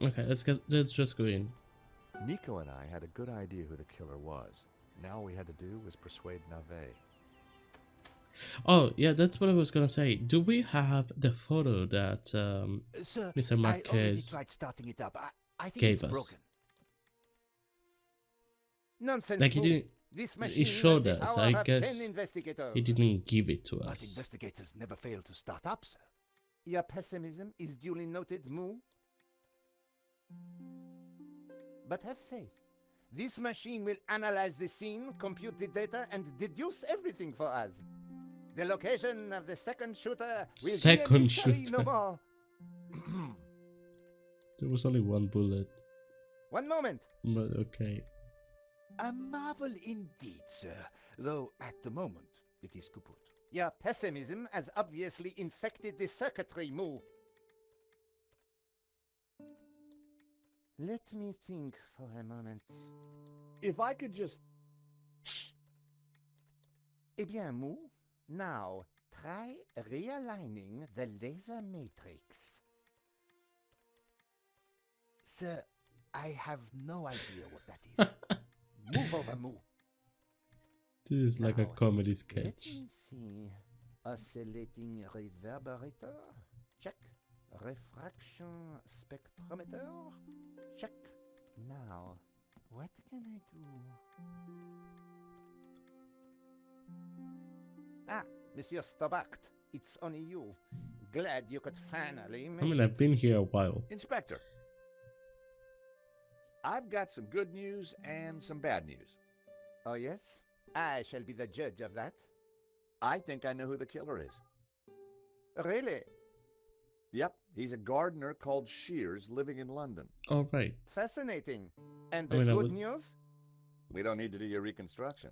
Okay, let's just go in. Nico and I had a good idea who the killer was. Now all we had to do was persuade Nave. Oh yeah, that's what I was gonna say. Do we have the photo that Sir, Mr. I already Marquez tried starting it up. I think it's gave us? broken. Nonsense, Like he Moo. didn't. This He machine has showed the us. power I of 10 guess he investigators. didn't give it to But us. investigators never fail to start up, sir. Your pessimism is duly noted, Moo. But have faith. This machine will analyze the scene, compute the data, and deduce everything for us. The location of the second shooter will be a Second mystery shooter. no more. There was only one bullet, One moment. but okay. A marvel indeed, sir. Though at the moment it is kaput. Your pessimism has obviously infected the circuitry, Moo. Let me think for a moment. If I could just... Shh. Eh bien, Moo, now try realigning the laser matrix. Sir, I have no idea what that is. Move over, Moo. This is like a Now, comedy Let sketch. me see. Oscillating reverberator. Check. Refraction spectrometer. Check. Now, what can I do? Ah, Monsieur Stobart, it's only you. Glad you could finally I make mean, it. I've been here a while. Inspector, I've got some good news and some bad news. Oh, yes? I shall be the judge of that. I think I know who the killer is. Really? Yep, he's a gardener called Shears living in London. All right. Fascinating. And I the mean, I good would- news? We don't need to do your reconstruction.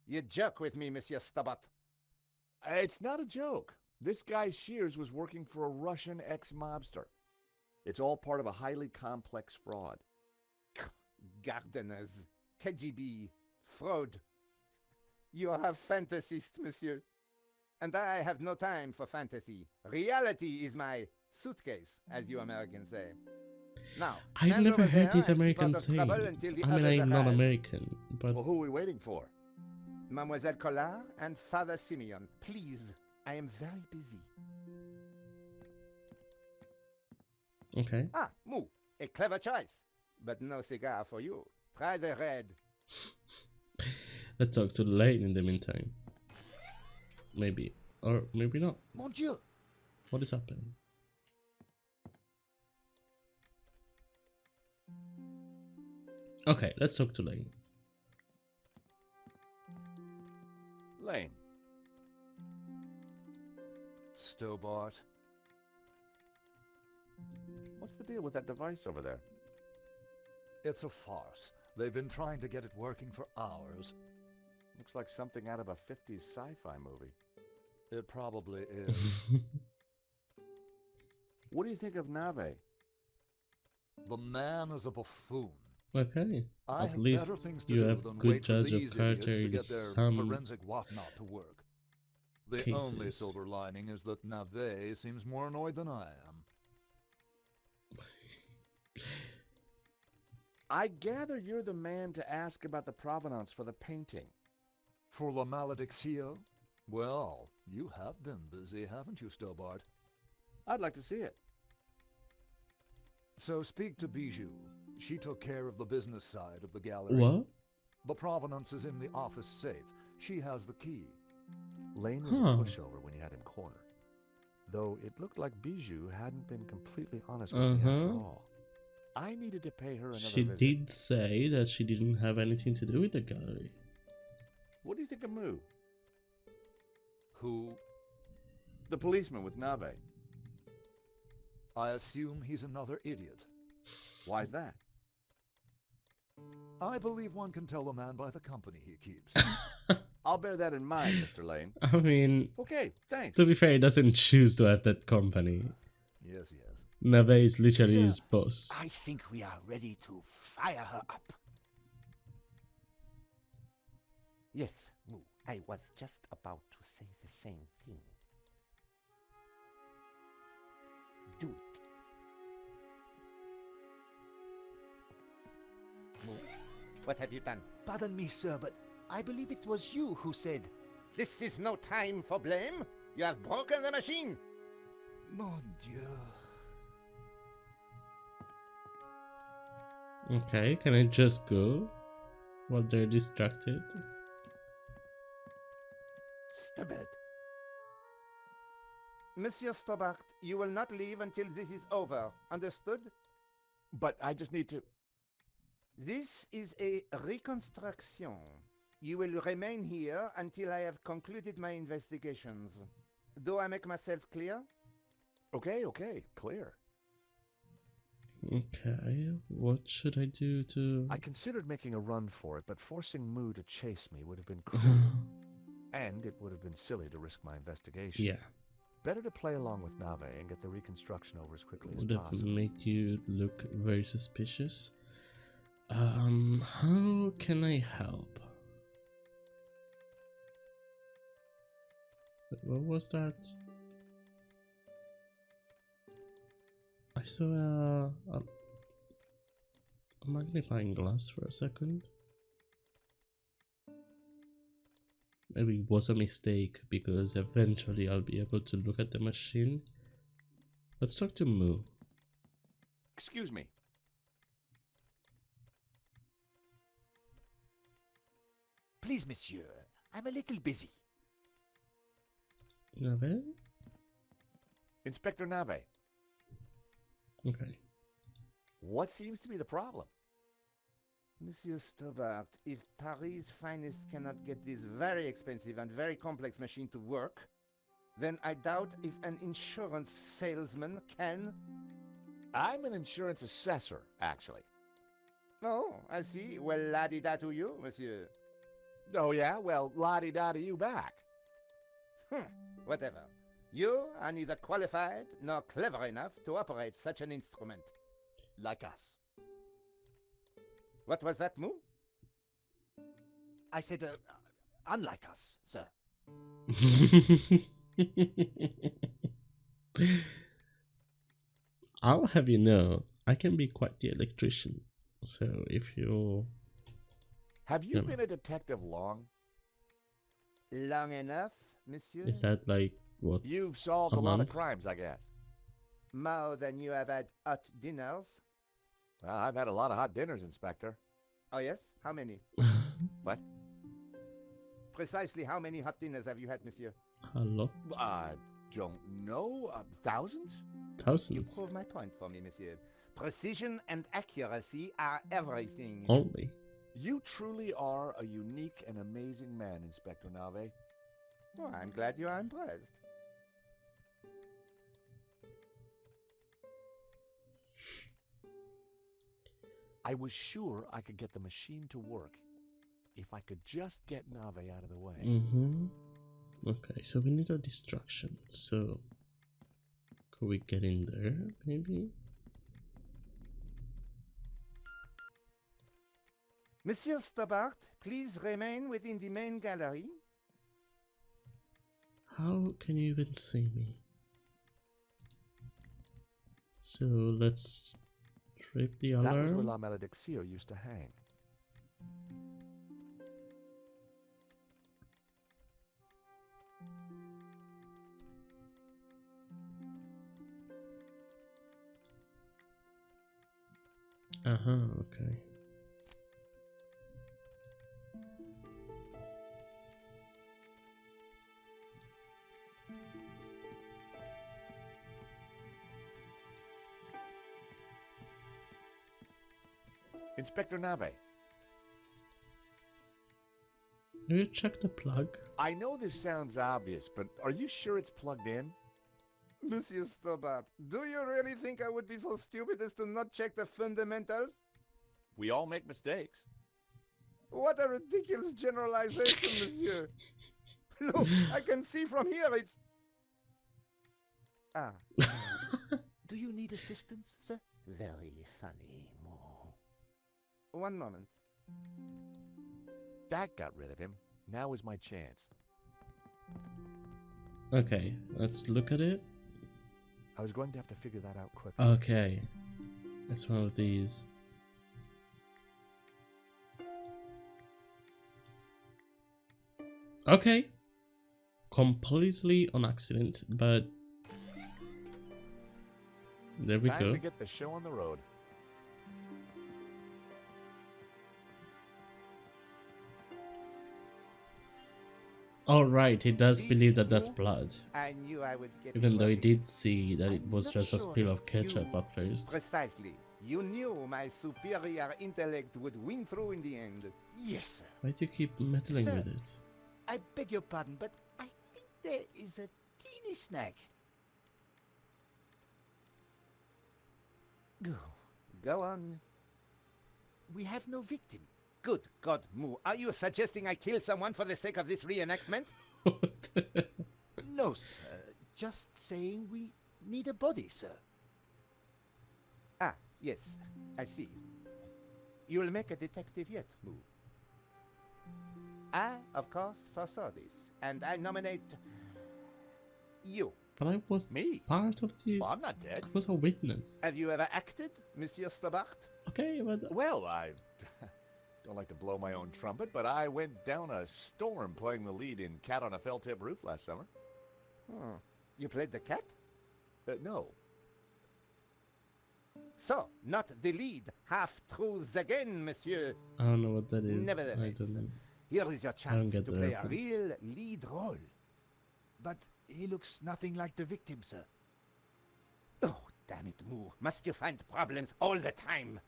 You joke with me, Monsieur Stobart. It's not a joke. This guy Shears was working for a Russian ex-mobster. It's all part of a highly complex fraud. Gardeners, KGB, fraud. You are a fantasist, monsieur. And I have no time for fantasy. Reality is my suitcase, as you Americans say. Now, I've stand never over heard there these and keep American out of trouble sayings. until the I mean, others I'm not arrive. American, but Well, who are we waiting for? Mademoiselle Collard and Father Simeon, please. I am very busy. okay. Ah, Moo, a clever choice. But no cigar for you. Try the red. Let's talk to Lane in the meantime. Maybe. Or maybe not. Mon Dieu! What is happening? Okay, let's talk to Lane. Lane. Stobart. What's the deal with that device over there? It's a farce. They've been trying to get it working for hours. Looks like something out of a 50s sci-fi movie. It probably is. What do you think of Nave? The man is a buffoon. Okay. I At have least better things to you do have than good wait for judge of these character idiots to in get their some forensic whatnot to work. The only cases. silver lining is that Nave seems more annoyed than I am. I gather you're the man to ask about the provenance for the painting. For La Malediccio? Well, you have been busy, haven't you, Stobart? I'd like to see it. So speak to Bijou. She took care of the business side of the gallery. What? The provenance is in the office safe. She has the key. Lane was Huh. a pushover when you had him cornered. Though it looked like Bijou hadn't been completely honest with me after all. I needed to pay her another She visit. did say that she didn't have anything to do with the gallery. What do you think of Moo? Who? The policeman with Nave. I assume he's another idiot. Why's that? I believe one can tell a man by the company he keeps. I'll bear that in mind, Mr. Lane. I mean, Okay, thanks. to be fair, he doesn't choose to have that company. Yes. Nave is literally Sir, his boss. I think we are ready to fire her up. Yes, Moo. I was just about to say the same thing. Do it. What have you done? Pardon me, sir, but I believe it was you who said, This is no time for blame. You have broken the machine. Mon Dieu. Okay, can I just go while they're distracted? Stubborn. Monsieur Stobart, you will not leave until this is over. Understood? But I just need to... This is a reconstruction. You will remain here until I have concluded my investigations. Do I make myself clear? Okay, clear. Okay, what should I do to... I considered making a run for it, but forcing Moo to chase me would have been cruel. And it would have been silly to risk my investigation. Yeah, Better to play along with Nave and get the reconstruction over as quickly as would have possible. made you look very suspicious. How can I help? What was that? I saw a magnifying glass for a second. Maybe it was a mistake because eventually I'll be able to look at the machine. Let's talk to Moo. Excuse me. Please, monsieur, I'm a little busy. Nave? Inspector Nave, Okay. what seems to be the problem? Monsieur Stobart, if Paris' finest cannot get this very expensive and very complex machine to work, then I doubt if an insurance salesman can. I'm an insurance assessor, actually. Oh, I see. Well, la-di-da to you, monsieur. Oh, yeah? Well, la-di-da to you back. Whatever. You are neither qualified nor clever enough to operate such an instrument. Like us. What was that, Moo? I said, unlike us, sir. I'll have you know, I can be quite the electrician. So if you... Have you No. been a detective long? Long enough, monsieur? Is that like, what? You've solved A a lot of month? crimes, I guess. More than you have had hot dinners? Well, I've had a lot of hot dinners, Inspector. Oh, yes? How many? What? Precisely how many hot dinners have you had, monsieur? Hello? I don't know. Thousands? You Thousands. prove my point for me, monsieur. Precision and accuracy are everything. Only. You truly are a unique and amazing man, Inspector Nave. Oh, I'm glad you are impressed. I was sure I could get the machine to work if I could just get Nave out of the way. Mm-hmm. Okay, so we need a distraction. So, could we get in there, maybe? Monsieur Stobart, please remain within the main gallery. How can you even see me? So, let's trip the That was where alarm. La Malediccio used to hang. Uh-huh, okay. Inspector Nave, Have you checked the plug? I know this sounds obvious, but are you sure it's plugged in? Monsieur Stobart, do you really think I would be so stupid as to not check the fundamentals? We all make mistakes. What a ridiculous generalization, monsieur. Look, I can see from here it's... Ah, Do you need assistance, sir? very funny, Mo. One moment. That got rid of him. Now is my chance. Okay, let's look at it. I was going to have to figure that out quick. Okay, it's one of these. Okay. Completely on accident, but there we Time go. to get the show on the road. All right, he does See, believe that that's Moo? blood, I knew I would get even you though he again. did see that it I'm was not just a sure spill that of ketchup you- at first. Precisely. You knew my superior intellect would win through in the end. Yes, sir. Why do you keep meddling Sir. with it? I beg your pardon, but I think there is a teeny snag. Go on. We have no victim. Good God, Moo. Are you suggesting I kill someone for the sake of this reenactment? What? No, sir. Just saying we need a body, sir. Ah, yes. I see. You'll make a detective yet, Moo. I, of course, foresaw this, and I nominate you. But I was Me? part of the. Well, I'm not dead. I was a witness. Have you ever acted, Monsieur Stobart? Okay, but Well, I don't like to blow my own trumpet, but I went down a storm playing the lead in Cat on a Felt-Tip Roof last summer. You played the cat? No. So, not the lead. Half-truths again, monsieur. I don't know what that is. I Nevertheless, don't. here is your I don't chance get to the play a reference. real lead role. But he looks nothing like the victim, sir. Oh, damn it, Moo. Must you find problems all the time?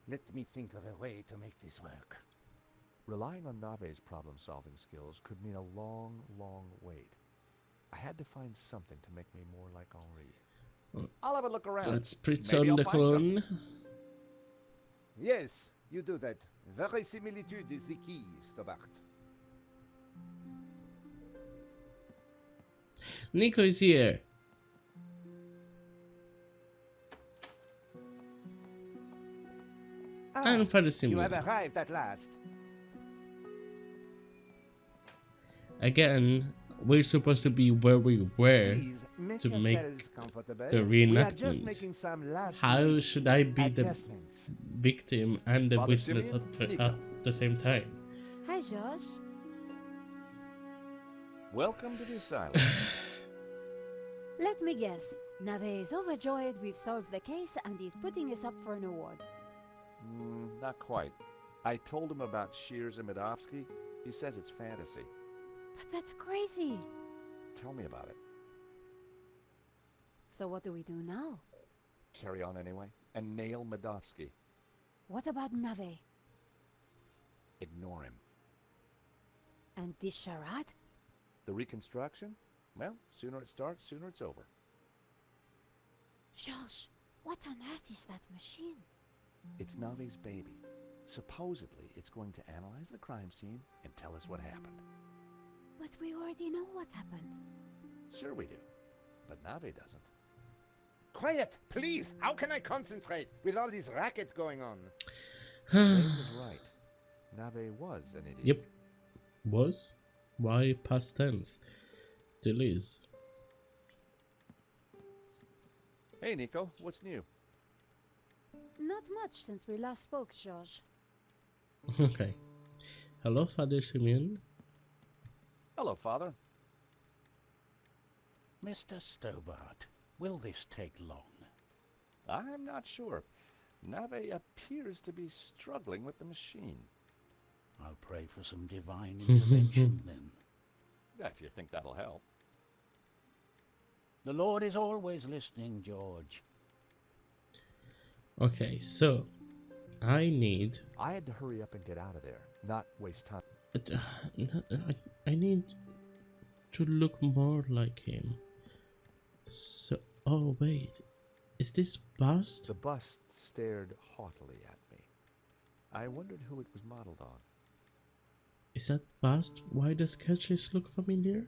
Let me think of a way to make this work. Relying on Nave's problem-solving skills could mean a long, long wait. I had to find something to make me more like Henri. I'll have a look around. Let's Maybe pretend I'll the find something. clone. Yes, you do that. Verisimilitude is the key, Stobart. Nico is here. And for the You simulator. have arrived at last. Again, we're supposed to be where we were Please make to make yourselves comfortable. the We are just reenactment. making some last How should I be the adjustments. victim and the Father witness Simeon, at the same time? Hi, George. Welcome to the asylum. Let me guess. Nave is overjoyed we've solved the case and he's putting us up for an award. Not quite. I told him about Shears and Medovsky. He says it's fantasy. But that's crazy. Tell me about it. So what do we do now? Carry on anyway, and nail Medovsky. What about Nave? Ignore him. And this charade? The reconstruction? Well, sooner it starts, sooner it's over. George, what on earth is that machine? It's Nave's baby. Supposedly, it's going to analyze the crime scene and tell us what happened. But we already know what happened. Sure we do. But Nave doesn't. Quiet, please. How can I concentrate with all this racket going on? Ray was right. Nave was an idiot. Yep. Was? Why past tense? Still is. Hey, Nico, what's new? Not much since we last spoke, George. Okay. Hello, Father Simeon. Hello, Father. Mr. Stobart, will this take long? I'm not sure. Nave appears to be struggling with the machine. I'll pray for some divine intervention then. If you think that'll help. The Lord is always listening, George. Okay, so I need. I had to hurry up and get out of there, not waste time. I need to look more like him. So, oh wait, is this bust? The bust stared haughtily at me. I wondered who it was modeled on. Is that bust? Why does sketches look familiar?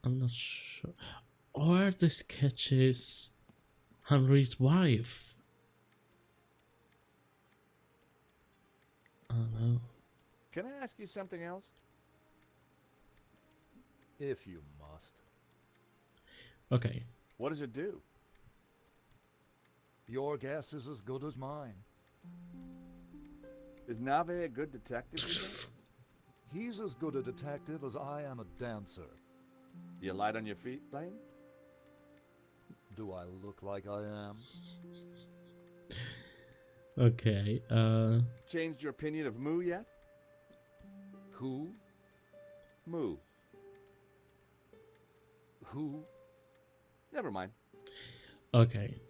I'm not sure. Or are the sketches Henry's wife? I don't know. Can I ask you something else? If you must. Okay. What does it do? Your guess is as good as mine. Is Nave a good detective? You think? He's as good a detective as I am a dancer. You light on your feet, Lane? Do I look like I am? Okay, Changed your opinion of Moo yet? Who? Moo. Who? Never mind. okay.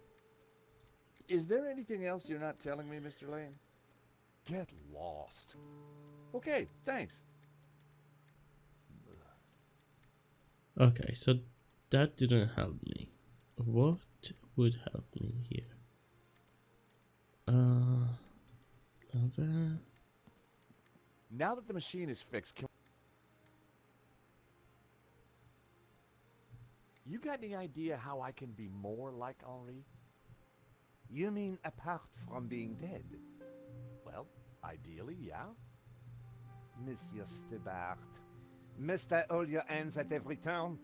Is there anything else you're not telling me, Mr. Lane? Get lost. Okay, thanks. Okay, so that didn't help me. What would help me here? There. Now that the machine is fixed, you got any idea how I can be more like Henri? You mean apart from being dead? Well, ideally, yeah. Monsieur Stebart, must I hold your hands at every turn?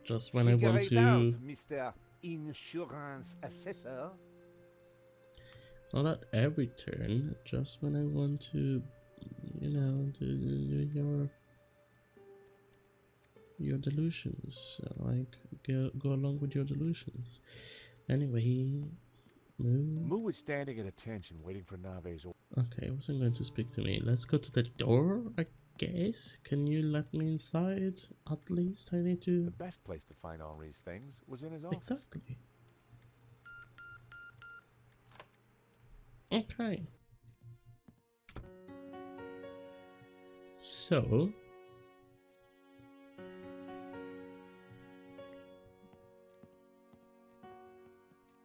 Just when Figure I want it to. out, Mr. Insurance Assessor. Not at every turn, just when I want to, you know, do your delusions. Like, go along with your delusions. Anyway, move. Moo was standing at attention, waiting for Nave's order. Okay, it wasn't going to speak to me. Let's go to the door, I guess. Can you let me inside? At least I need The to. best place to find Henri's things was in his office. Exactly. Okay. So.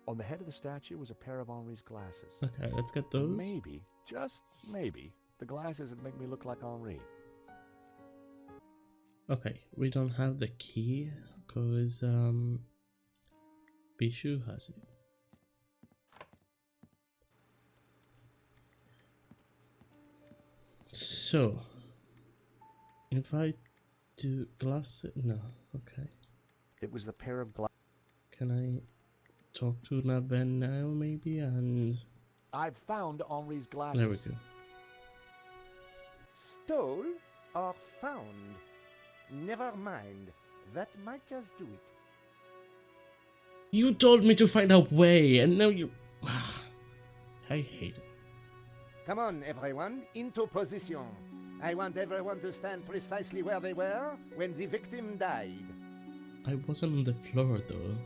On the head of the statue was a pair of Henri's glasses. Okay, let's get those. Maybe, just maybe, the glasses would make me look like Henri. Okay, we don't have the key because Bishu has it. So, if I do glasses, no, okay. It was the pair of glasses. Can I talk to Naven now, maybe? And I've found Henri's glasses. there we go. Stole or found? Never mind. That might just do it. You told me to find a way, and now you. I hate it. Come on, everyone, into position. I want everyone to stand precisely where they were when the victim died. I wasn't on the floor though.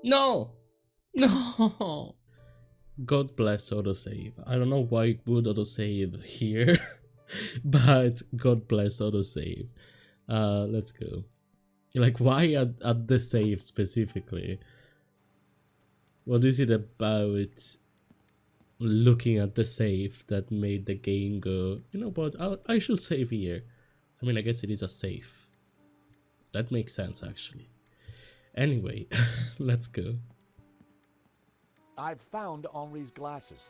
No! No! God bless autosave. I don't know why it would autosave here, but God bless autosave. Let's go. Like, why at the save specifically? What is it about looking at the save that made the game go, you know what, I should save here? I mean, I guess it is a save. That makes sense, actually. Anyway, let's go. I've found Henri's glasses.